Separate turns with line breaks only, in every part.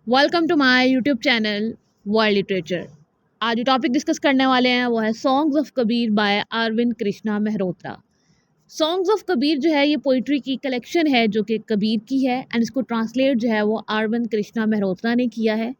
Welcome to my YouTube channel world literature. आज जो topic discuss करने वाले हैं वो है songs of Kabir by Arvind Krishna Mehrotra. Songs of Kabir जो है ये पोइट्री की कलेक्शन है जो कि कबीर की है एंड इसको ट्रांसलेट जो है वो अरविंद कृष्णा मेहरोत्रा ने किया है।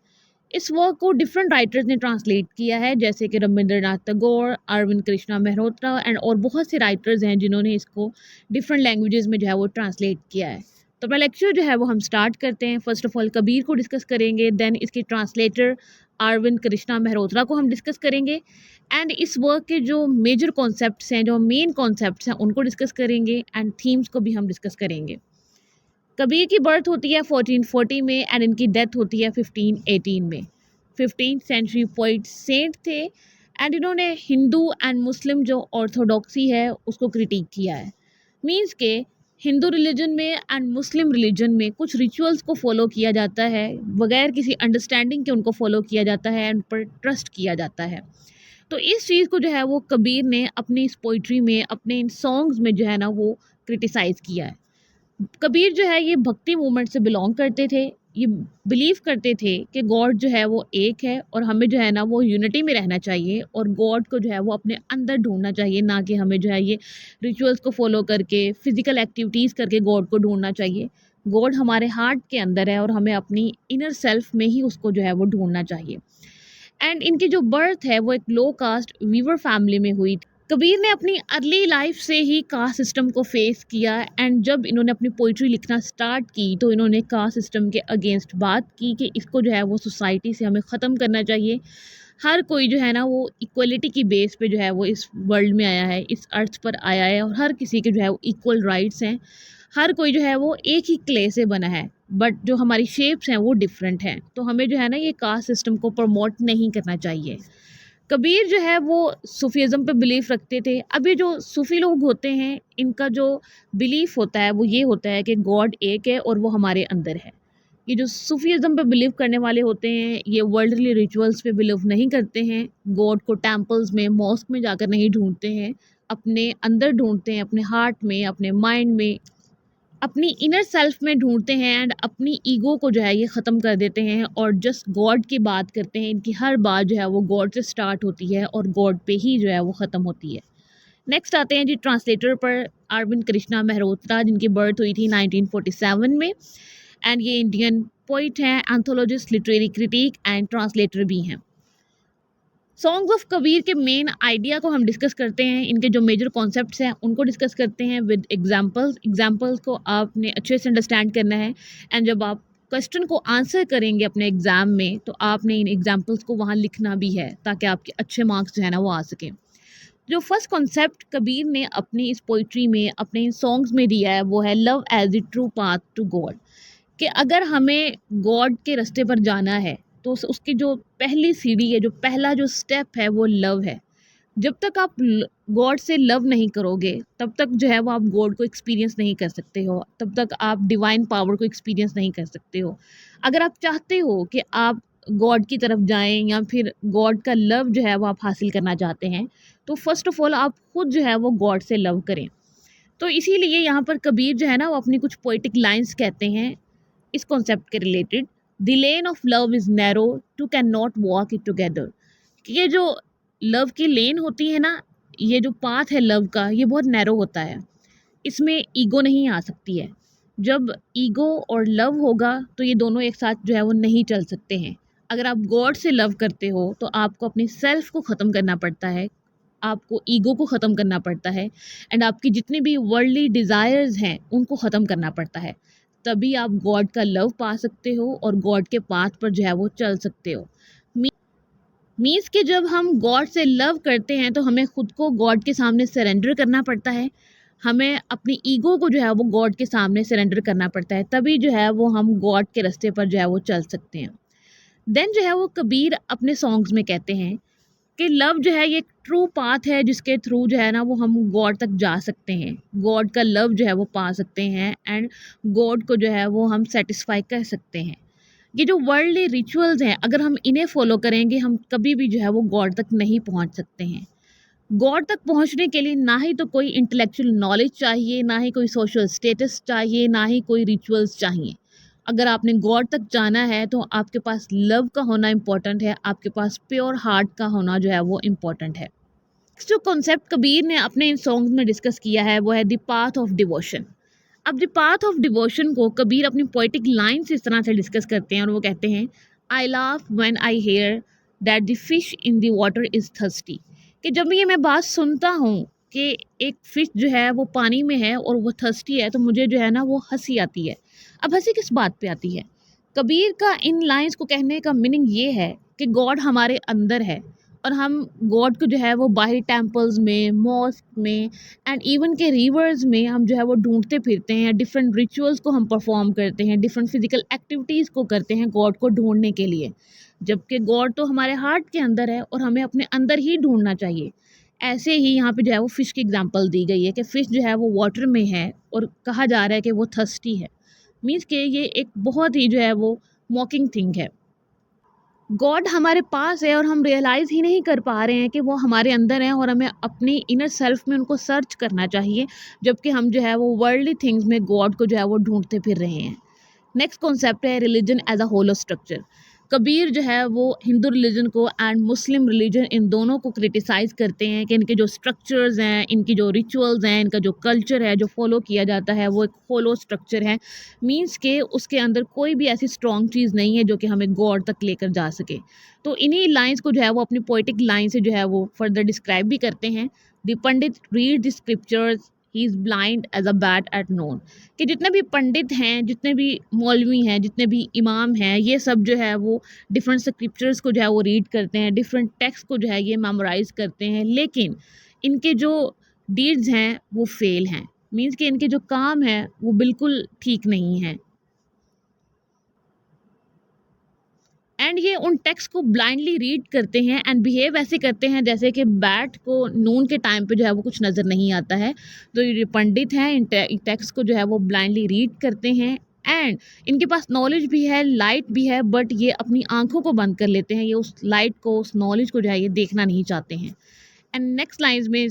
इस वर्क को डिफरेंट राइटर्स ने ट्रांसलेट किया है जैसे कि रविंद्रनाथ टैगोर, अरविंद कृष्णा मेहरोत्रा एंड और बहुत से राइटर्स हैं जिन्होंने इसको डिफरेंट लैंग्वेजेस में जो है वो ट्रांसलेट किया है। तो अपना लेक्चर जो है वो हम स्टार्ट करते हैं। फर्स्ट ऑफ ऑल कबीर को डिस्कस करेंगे, देन इसके ट्रांसलेटर अरविंद कृष्णा मेहरोत्रा को हम डिस्कस करेंगे एंड इस वर्क के जो मेजर कॉन्सेप्ट्स हैं, जो मेन कॉन्सेप्ट्स हैं उनको डिस्कस करेंगे एंड थीम्स को भी हम डिस्कस करेंगे। कबीर की बर्थ होती है 1440 में एंड इनकी डेथ होती है 1518 में। 15th सेंचुरी पोइट सेंट थे एंड इन्होंने हिंदू एंड मुस्लिम जो ऑर्थोडॉक्सी है उसको क्रिटिक किया है। मीन्स के हिंदू रिलीजन में एंड मुस्लिम रिलीजन में कुछ रिचुअल्स को फॉलो किया जाता है, बगैर किसी अंडरस्टैंडिंग के उनको फॉलो किया जाता है एंड पर ट्रस्ट किया जाता है। तो इस चीज़ को जो है वो कबीर ने अपनी इस पोइट्री में, अपने इन सॉन्ग्स में जो है ना वो क्रिटिसाइज़ किया है। कबीर जो है ये भक्ति मूवमेंट से बिलोंग करते थे। ये बिलीव करते थे कि गॉड जो है वो एक है और हमें जो है ना वो यूनिटी में रहना चाहिए और गॉड को जो है वो अपने अंदर ढूंढना चाहिए, ना कि हमें जो है ये रिचुअल्स को फॉलो करके फिजिकल एक्टिविटीज़ करके गॉड को ढूंढना चाहिए। गॉड हमारे हार्ट के अंदर है और हमें अपनी इनर सेल्फ में ही उसको जो है वो ढूंढना चाहिए। एंड इनकी जो बर्थ है वो एक लो कास्ट वीवर फैमिली में हुई। कबीर ने अपनी अर्ली लाइफ से ही कास्ट सिस्टम को फेस किया एंड जब इन्होंने अपनी पोइट्री लिखना स्टार्ट की तो इन्होंने कास्ट सिस्टम के अगेंस्ट बात की कि इसको जो है वो सोसाइटी से हमें ख़त्म करना चाहिए। हर कोई जो है ना वो इक्वलिटी की बेस पे जो है वो इस वर्ल्ड में आया है, इस अर्थ पर आया है और हर किसी के जो है वो इक्वल राइट्स हैं। हर कोई जो है वो एक ही क्ले से बना है, बट जो हमारी शेप्स हैं वो डिफरेंट हैं। तो हमें जो है ना ये कास्ट सिस्टम को प्रमोट नहीं करना चाहिए। कबीर जो है वो सूफीज़्म पे बिलीफ रखते थे। अभी जो सूफ़ी लोग होते हैं इनका जो बिलीफ होता है वो ये होता है कि गॉड एक है और वो हमारे अंदर है। ये जो सूफीज़्म पे बिलीव करने वाले होते हैं ये वर्ल्डली रिचुअल्स पे बिलीव नहीं करते हैं। गॉड को टेम्पल्स में, मॉस्क में जाकर नहीं ढूंढते हैं, अपने अंदर ढूंढते हैं, अपने हार्ट में, अपने माइंड में, अपनी इनर सेल्फ में ढूंढते हैं एंड अपनी ईगो को जो है ये ख़त्म कर देते हैं और जस्ट गॉड की बात करते हैं। इनकी हर बात जो है वो गॉड से स्टार्ट होती है और गॉड पे ही जो है वो ख़त्म होती है। नेक्स्ट आते हैं जी ट्रांसलेटर पर, अरविंद कृष्णा मेहरोत्रा जिनकी बर्थ हुई थी 1947 में एंड ये इंडियन पोइट हैं, एंथोलॉजिस्ट, लिटरेरी क्रिटिक एंड ट्रांसलेटर भी हैं। सॉन्ग्स ऑफ कबीर के मेन आइडिया को हम डिस्कस करते हैं, इनके जो मेजर कॉन्सेप्ट्स हैं उनको डिस्कस करते हैं विद एग्जांपल्स को आपने अच्छे से अंडरस्टैंड करना है एंड जब आप क्वेश्चन को आंसर करेंगे अपने एग्ज़ाम में तो आपने इन एग्जांपल्स को वहाँ लिखना भी है ताकि आपके अच्छे मार्क्स जो है ना वो आ सकें। जो फर्स्ट कॉन्सेप्ट कबीर ने अपनी इस पोइट्री में, अपने इन सॉन्ग्स में दिया है वो है love as the true path to God. कि अगर हमें गॉड के रास्ते पर जाना है तो उसकी जो पहली सीढ़ी है, जो पहला जो स्टेप है वो लव है। जब तक आप गॉड से लव नहीं करोगे तब तक जो है वो आप गॉड को एक्सपीरियंस नहीं कर सकते हो, तब तक आप डिवाइन पावर को एक्सपीरियंस नहीं कर सकते हो। अगर आप चाहते हो कि आप गॉड की तरफ जाएं या फिर गॉड का लव जो है वो आप हासिल करना चाहते हैं तो फर्स्ट ऑफ ऑल आप खुद जो है वो गॉड से लव करें। तो इसीलिए यहाँ पर कबीर जो है ना वो अपनी कुछ पोइटिक लाइंस कहते हैं इस कॉन्सेप्ट के related. The lane of love is narrow, two can not walk it together. ये जो लव की लेन होती है ना, ये जो पाथ है लव का ये बहुत नैरो होता है, इसमें ईगो नहीं आ सकती है। जब ईगो और लव होगा तो ये दोनों एक साथ जो है वो नहीं चल सकते हैं। अगर आप गॉड से लव करते हो तो आपको अपनी सेल्फ को ख़त्म करना पड़ता है, आपको ईगो को ख़त्म करना पड़ता है एंड आपकी जितनी भी वर्ल्डली डिज़ायर्स हैं उनको ख़त्म करना पड़ता है। तभी आप गॉड का लव पा सकते हो और गॉड के पाथ पर जो है वो चल सकते हो। मीन्स कि जब हम गॉड से लव करते हैं तो हमें खुद को गॉड के सामने सरेंडर करना पड़ता है। हमें अपनी ईगो को जो है वो गॉड के सामने सरेंडर करना पड़ता है, तभी जो है वो हम गॉड के रास्ते पर जो है वो चल सकते हैं। देन जो है वो कबीर अपने सॉन्ग्स में कहते हैं कि लव जो है ये एक ट्रू पाथ है जिसके थ्रू जो है ना वो हम गॉड तक जा सकते हैं, गॉड का लव जो है वो पा सकते हैं एंड गॉड को जो है वो हम सेटिस्फाई कर सकते हैं। ये जो वर्ल्डली रिचुअल्स हैं अगर हम इन्हें फॉलो करेंगे हम कभी भी जो है वो गॉड तक नहीं पहुंच सकते हैं। गॉड तक पहुंचने के लिए ना ही तो कोई इंटेलेक्चुअल नॉलेज चाहिए, ना ही कोई सोशल स्टेटस चाहिए, ना ही कोई रिचुअल्स चाहिए। अगर आपने गॉड तक जाना है तो आपके पास लव का होना इम्पॉर्टेंट है, आपके पास प्योर हार्ट का होना जो है वो इम्पॉर्टेंट है। नेक्स्ट जो कॉन्सेप्ट कबीर ने अपने इन सॉन्ग्स में डिस्कस किया है वो है द पाथ ऑफ डिवोशन। अब द पाथ ऑफ डिवोशन को कबीर अपनी पोइटिक लाइन से इस तरह से डिस्कस करते हैं और वो कहते हैं, I laugh when I hear that the fish in the water is thirsty. कि जब ये मैं बात सुनता हूँ कि एक फ़िश जो है वो पानी में है और वो थर्स्टी है, तो मुझे जो है ना वो हंसी आती है। अब हंसी किस बात पे आती है? कबीर का इन लाइंस को कहने का मीनिंग ये है कि गॉड हमारे अंदर है और हम गॉड को जो है वो बाहरी टेम्पल्स में, मॉस्क में एंड इवन के रिवर्स में हम जो है वो ढूंढते फिरते हैं। डिफरेंट रिचुअल्स को हम परफॉर्म करते हैं, डिफरेंट फिजिकल एक्टिविटीज़ को करते हैं गॉड को ढूंढने के लिए, जबकि गॉड तो हमारे हार्ट के अंदर है और हमें अपने अंदर ही ढूंढना चाहिए। ऐसे ही यहाँ पे जो है वो फ़िश की एग्जांपल दी गई है कि फ़िश जो है वो वाटर में है और कहा जा रहा है कि वो थर्स्टी है। मीन्स कि ये एक बहुत ही जो है वो मॉकिंग थिंग है। गॉड हमारे पास है और हम रियलाइज़ ही नहीं कर पा रहे हैं कि वो हमारे अंदर हैं और हमें अपनी इनर सेल्फ में उनको सर्च करना चाहिए, जबकि हम जो है वो वर्ल्डली थिंग्स में गॉड को जो है वो ढूंढते फिर रहे हैं। नेक्स्ट कॉन्सेप्ट है religion as a hollow structure. Kabir जो है वो हिंदू रिलीजन को एंड मुस्लिम रिलीजन इन दोनों को क्रिटिसाइज़ करते हैं कि इनके जो स्ट्रक्चर्स हैं, इनकी जो रिचुअल्स हैं, इनका जो कल्चर है जो फॉलो किया जाता है वो एक होलो स्ट्रक्चर है। मीन्स के उसके अंदर कोई भी ऐसी स्ट्रॉन्ग चीज़ नहीं है जो कि हमें गॉड तक लेकर जा सके। तो इन्हीं लाइंस को जो है वो अपनी पोइटिक लाइन से जो है वो फर्दर डिस्क्राइब भी करते हैं। The pandit read the scriptures, he is blind as a bat at noon. कि जितने भी पंडित हैं, जितने भी मौलवी हैं, जितने भी इमाम हैं, ये सब जो है वो डिफरेंट स्क्रिप्चर्स को जो है वो रीड करते हैं, डिफरेंट टेक्स्ट को जो है ये मेमोराइज़ करते हैं, लेकिन इनके जो डीड्स हैं वो फेल हैं। मीन्स कि इनके जो काम हैं वो बिल्कुल ठीक नहीं हैं एंड ये उन टेक्स्ट को ब्लाइंडली रीड करते हैं एंड बिहेव ऐसे करते हैं जैसे कि बैट को नून के टाइम पे जो है वो कुछ नज़र नहीं आता है। तो ये पंडित हैं, इन टेक्स्ट को जो है वो ब्लाइंडली रीड करते हैं एंड इनके पास नॉलेज भी है, लाइट भी है, बट ये अपनी आंखों को बंद कर लेते हैं। ये उस लाइट को, उस नॉलेज को जो है ये देखना नहीं चाहते हैं। एंड नेक्स्ट लाइन्स में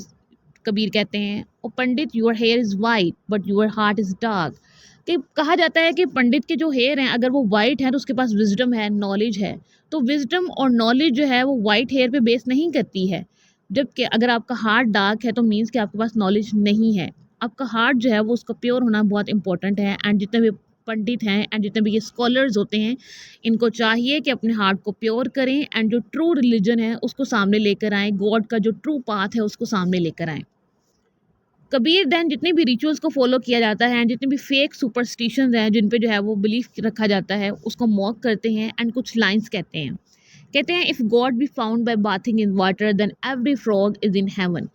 कबीर कहते हैं, O pandit your hair is white but your heart is dark. कि कहा जाता है कि पंडित के जो हेयर हैं अगर वो वाइट हैं तो उसके पास विजडम है, नॉलेज है। तो विजडम और नॉलेज जो है वो वाइट हेयर पे बेस नहीं करती है, जबकि अगर आपका हार्ट डार्क है तो मीन्स कि आपके पास नॉलेज नहीं है। आपका हार्ट जो है वो उसका प्योर होना बहुत इंपॉर्टेंट है एंड जितने भी पंडित हैं एंड जितने भी ये स्कॉलर्स होते हैं, इनको चाहिए कि अपने हार्ट को प्योर करें एंड जो ट्रू रिलीजन है उसको सामने लेकर आएँ, गॉड का जो ट्रू पाथ है उसको सामने लेकर आएँ। कबीर देन जितने भी रिचुअल्स को फॉलो किया जाता है एंड जितने भी फेक सुपरस्टिशंस हैं जिन पे जो है वो बिलीफ रखा जाता है उसको मॉक करते हैं एंड कुछ लाइंस कहते हैं if God be found by bathing in water then every frog is in heaven.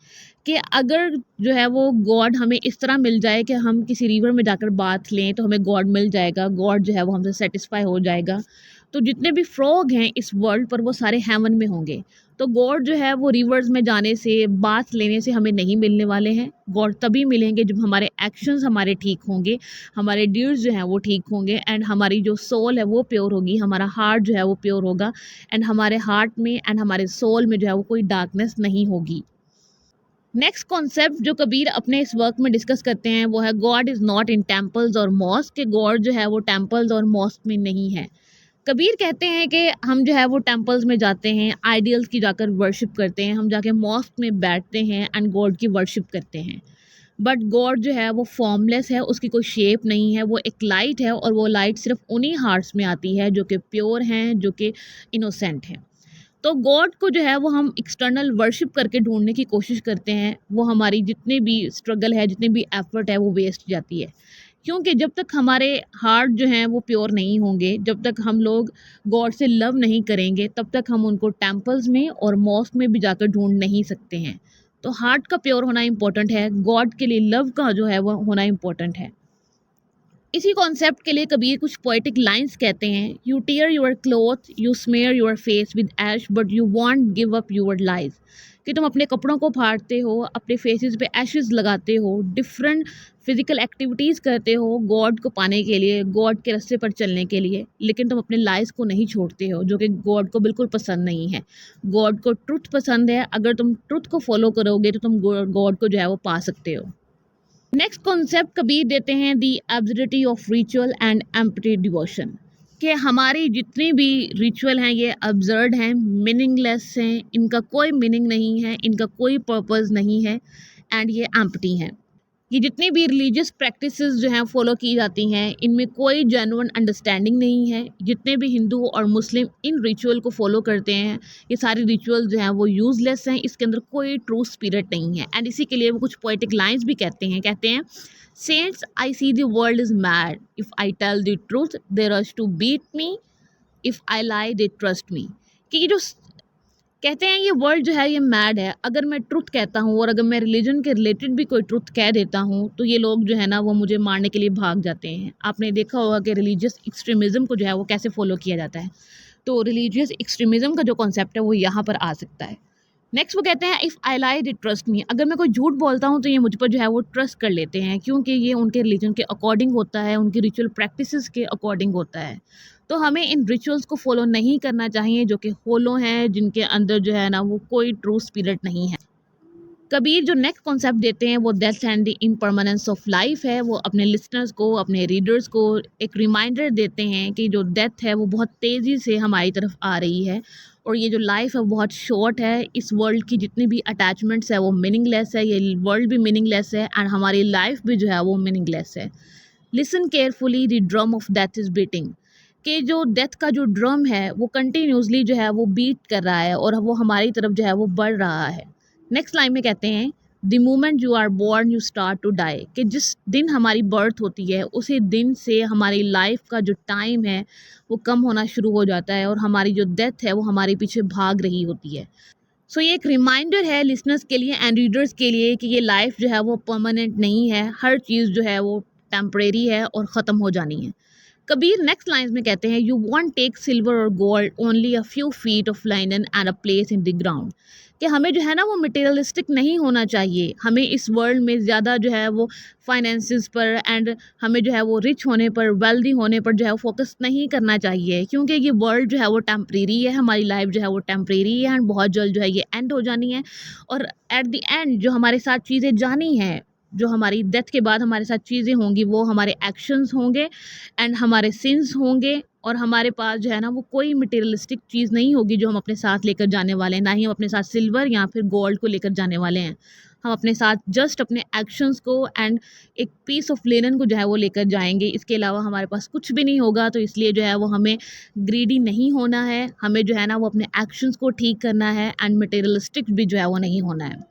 कि अगर जो है वो गॉड हमें इस तरह मिल जाए कि हम किसी रिवर में जाकर बाथ लें तो हमें गॉड मिल जाएगा, गॉड जो है वो हमसे सेटिस्फाई हो जाएगा। तो जितने भी फ्रॉग हैं इस वर्ल्ड पर वो सारे हेवन में होंगे। तो गॉड जो है वो रिवर्स में जाने से, बाथ लेने से हमें नहीं मिलने वाले हैं। गॉड तभी मिलेंगे जब हमारे एक्शंस हमारे ठीक होंगे, हमारे डीड्स जो हैं वो ठीक होंगे एंड हमारी जो सोल है वो प्योर होगी, हमारा हार्ट जो है वो प्योर होगा एंड हमारे हार्ट में एंड हमारे सोल में जो है वो कोई डार्कनेस नहीं होगी। नेक्स्ट कॉन्सेप्ट जो कबीर अपने इस वर्क में डिस्कस करते हैं वो है God is not in temples और मॉस्क। के गॉड जो है वो टेम्पल्स और मॉस्क में नहीं है। कबीर कहते हैं कि हम जो है वो टेम्पल्स में जाते हैं, आइडियल्स की जाकर वर्शिप करते हैं, हम जाके मॉस्क में बैठते हैं एंड गॉड की वर्शिप करते हैं। बट गॉड जो है वो फॉर्मलेस है, उसकी कोई शेप नहीं है, वो एक लाइट है और वो लाइट सिर्फ उन्हीं हार्ट्स में आती है जो कि प्योर हैं, जो कि इनोसेंट हैं। तो गॉड को जो है वो हम एक्सटर्नल वर्शिप करके ढूंढने की कोशिश करते हैं, वो हमारी जितनी भी स्ट्रगल है, जितनी भी एफर्ट है वो वेस्ट जाती है। क्योंकि जब तक हमारे हार्ट जो हैं वो प्योर नहीं होंगे, जब तक हम लोग गॉड से लव नहीं करेंगे, तब तक हम उनको टेम्पल्स में और मॉस्क में भी जाकर ढूंढ नहीं सकते हैं। तो हार्ट का प्योर होना इम्पोर्टेंट है, गॉड के लिए लव का जो है वो होना इम्पोर्टेंट है। इसी कॉन्सेप्ट के लिए कबीर कुछ पोएटिक लाइंस कहते हैं, you tear your cloth, you smear your face with ash but you won't give up your life. कि तुम अपने कपड़ों को फाड़ते हो, अपने फेसेस पे एशेस लगाते हो, डिफरेंट फिजिकल एक्टिविटीज़ करते हो गॉड को पाने के लिए, गॉड के रास्ते पर चलने के लिए, लेकिन तुम अपने लाइफ को नहीं छोड़ते हो, जो कि गॉड को बिल्कुल पसंद नहीं है। गॉड को ट्रुथ पसंद है, अगर तुम ट्रुथ को फॉलो करोगे तो तुम गॉड को जो है वो पा सकते हो। नेक्स्ट कॉन्सेप्ट कबीर देते हैं the absurdity of ritual and empty devotion, कि हमारी जितनी भी रिचुअल हैं ये अब्सर्ड हैं, मीनिंगलेस हैं, इनका कोई मीनिंग नहीं है, इनका कोई पर्पस नहीं है एंड ये एम्प्टी हैं। ये जितनी भी रिलीजियस प्रैक्टिसेस जो हैं फॉलो की जाती हैं इनमें कोई जेन्युइन अंडरस्टैंडिंग नहीं है। जितने भी हिंदू और मुस्लिम इन रिचुअल को फॉलो करते हैं ये सारी रिचुअल जो हैं वो यूज़लेस हैं, इसके अंदर कोई ट्रू स्पिरिट नहीं है। एंड इसी के लिए वो कुछ पोएटिक लाइंस भी कहते हैं saints I see the world is mad, if I tell the truth they rush to beat me, if I lie they trust me. कि ये जो कहते हैं ये वर्ल्ड जो है ये मैड है, अगर मैं ट्रुथ कहता हूँ और अगर मैं रिलीजन के रिलेटेड भी कोई ट्रुथ कह देता हूँ तो ये लोग जो है ना वो मुझे मारने के लिए भाग जाते हैं। आपने देखा होगा कि रिलीजियस एक्सट्रीमिज़म को जो है वो कैसे फॉलो किया जाता है, तो रिलीजियस एक्सट्रीमिज़म का जो कॉन्सेप्ट है वो यहाँ पर आ सकता है। नेक्स्ट वो कहते हैं if I lie they trust मी, अगर मैं कोई झूठ बोलता हूँ तो ये मुझ पर जो है वो ट्रस्ट कर लेते हैं क्योंकि ये उनके रिलीजन के अकॉर्डिंग होता है, उनकी रिचुअल प्रैक्टिसेस के अकॉर्डिंग होता है। तो हमें इन रिचुअल्स को फॉलो नहीं करना चाहिए जो कि होलो हैं, जिनके अंदर जो है ना वो कोई ट्रू स्पिरिट नहीं है। कबीर जो नेक्स्ट कॉन्सेप्ट देते हैं वो death and the impermanence of life है। वो अपने लिसनर्स को, अपने रीडर्स को एक रिमाइंडर देते हैं कि जो डेथ है वो बहुत तेज़ी से हमारी तरफ आ रही है और ये जो लाइफ है वो बहुत शॉर्ट है। इस वर्ल्ड की जितनी भी अटैचमेंट्स है वो मीनिंगलेस है, ये वर्ल्ड भी मीनिंगलेस है एंड हमारी लाइफ भी जो है वो मीनिंगलेस है। Listen carefully the drum of death is beating, कि जो डेथ का जो ड्रम है वो कंटिन्यूसली जो है वो बीट कर रहा है और वो हमारी तरफ जो है वो बढ़ रहा है। नेक्स्ट लाइन में कहते हैं the moment you are born you start to die, कि जिस दिन हमारी बर्थ होती है उसी दिन से हमारी लाइफ का जो टाइम है वो कम होना शुरू हो जाता है और हमारी जो डेथ है वो हमारे पीछे भाग रही होती है। सो ये एक रिमाइंडर है लिसनर्स के लिए एंड रीडर्स के लिए कि ये लाइफ जो है वो परमानेंट नहीं है, हर चीज़ जो है वो टेम्परेरी है और ख़त्म हो जानी है। कबीर नेक्स्ट लाइन्स में कहते हैं यू वॉन्ट टेक सिल्वर और gold only a few feet of लाइनन and a place in the ground, कि हमें जो है ना वो मटेरियलिस्टिक नहीं होना चाहिए। हमें इस वर्ल्ड में ज़्यादा जो है वो फाइनेंसिस पर एंड हमें जो है वो रिच होने पर, वेल्दी होने पर जो है वो फोकस नहीं करना चाहिए क्योंकि ये वर्ल्ड जो है वो टेम्परेरी है, हमारी लाइफ जो है वो टेम्परेरी है एंड बहुत जल्द जो है ये एंड हो जानी है। और एट द एंड जो हमारे साथ चीज़ें जानी हैं, जो हमारी डेथ के बाद हमारे साथ चीज़ें होंगी वो हमारे एक्शंस होंगे एंड हमारे सिंस होंगे और हमारे पास जो है ना वो कोई मटेरियलिस्टिक चीज़ नहीं होगी जो हम अपने साथ लेकर जाने वाले हैं। ना ही हम अपने साथ सिल्वर या फिर गोल्ड को लेकर जाने वाले हैं। हम अपने साथ जस्ट अपने एक्शंस को एंड एक पीस ऑफ लिनन को जो है वो लेकर जाएंगे। इसके अलावा हमारे पास कुछ भी नहीं होगा। तो इसलिए जो है वो हमें ग्रीडी नहीं होना है, हमें जो है ना वो अपने एक्शंस को ठीक करना है एंड मटेरियलिस्टिक भी जो है वो नहीं होना है।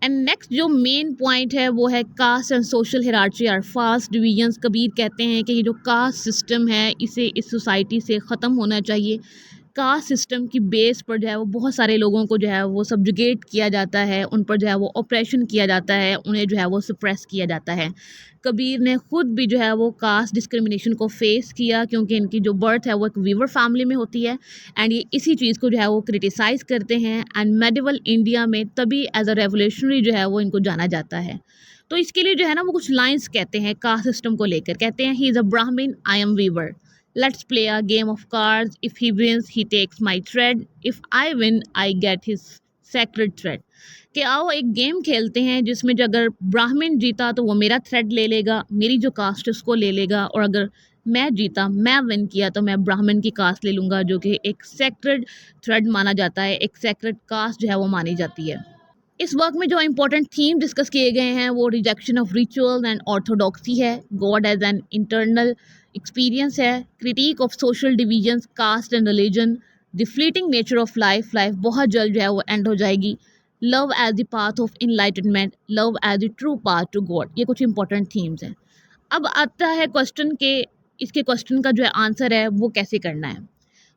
एंड नेक्स्ट जो मेन पॉइंट है वो है caste and social hierarchy are fast divisions. कबीर कहते हैं कि ये जो कास्ट सिस्टम है इसे इस सोसाइटी से ख़त्म होना चाहिए। कास्ट सिस्टम की बेस पर जो है वो बहुत सारे लोगों को जो है वो सब्जुगेट किया जाता है, उन पर जो है वो ऑपरेशन किया जाता है, उन्हें जो है वो सप्रेस किया जाता है। कबीर ने खुद भी जो है वो कास्ट डिस्क्रिमिनेशन को फेस किया क्योंकि इनकी जो बर्थ है वो एक वीवर फैमिली में होती है एंड ये इसी चीज़ को जो है वो क्रिटिसाइज़ करते हैं एंड मेडिवल इंडिया में तभी एज अ रेवोल्यूशनरी जो है वो इनको जाना जाता है। तो इसके लिए जो है ना वो कुछ लाइंस कहते हैं कास्ट सिस्टम को लेकर। कहते हैं ही is a Brahmin I am weaver, let's play a game of cards, if he wins he takes my thread, if I win I get his sacred thread. कि आओ एक गेम खेलते हैं जिसमें जो अगर ब्राह्मण जीता तो वो मेरा थ्रेड ले लेगा, मेरी जो कास्ट है उसको ले लेगा, और अगर मैं जीता, मैं विन किया तो मैं ब्राह्मण की कास्ट ले लूँगा जो कि एक सेक्रेड थ्रेड माना जाता है, एक सेक्रेड कास्ट जो है वो मानी जाती है। इस वर्क में जो इंपॉर्टेंट थीम डिस्कस किए गए हैं वो rejection of rituals and orthodoxy है, God as an internal experience है, critique of social divisions, caste and religion, the fleeting nature of life, life बहुत जल्द जो है वो एंड हो जाएगी, love as the path of enlightenment, love as the true path to God. ये कुछ इंपॉर्टेंट थीम्स हैं। अब आता है क्वेश्चन के इसके क्वेश्चन का जो है आंसर है वो कैसे करना है।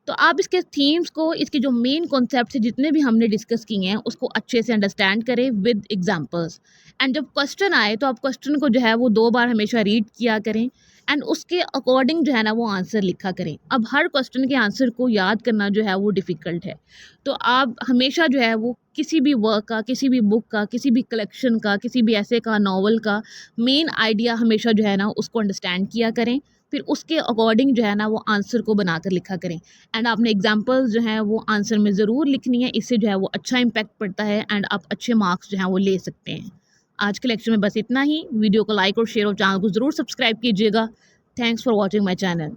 तो आप इसके थीम्स को, इसके जो मेन कॉन्सेप्ट है जितने भी हमने डिस्कस किए हैं उसको अच्छे से अंडरस्टैंड करें विद एग्जांपल्स एंड जब क्वेश्चन आए तो आप क्वेश्चन को जो है वो 2 बार हमेशा रीड किया करें एंड उसके अकॉर्डिंग जो है ना वो आंसर लिखा करें। अब हर क्वेश्चन के आंसर को याद करना जो है वो डिफ़िकल्ट है, तो आप हमेशा जो है वो किसी भी वर्क का, किसी भी बुक का, किसी भी कलेक्शन का, किसी भी ऐसे का, नॉवल का मेन आइडिया हमेशा जो है ना उसको अंडरस्टैंड किया करें, फिर उसके अकॉर्डिंग जो है ना वो आंसर को बनाकर लिखा करें एंड आपने एग्जांपल्स जो हैं वो आंसर में ज़रूर लिखनी है। इससे जो है वो अच्छा इम्पैक्ट पड़ता है एंड आप अच्छे मार्क्स जो हैं वो ले सकते हैं। आज के लेक्चर में बस इतना ही। वीडियो को लाइक और शेयर और चैनल को ज़रूर सब्सक्राइब कीजिएगा। Thanks for watching my channel.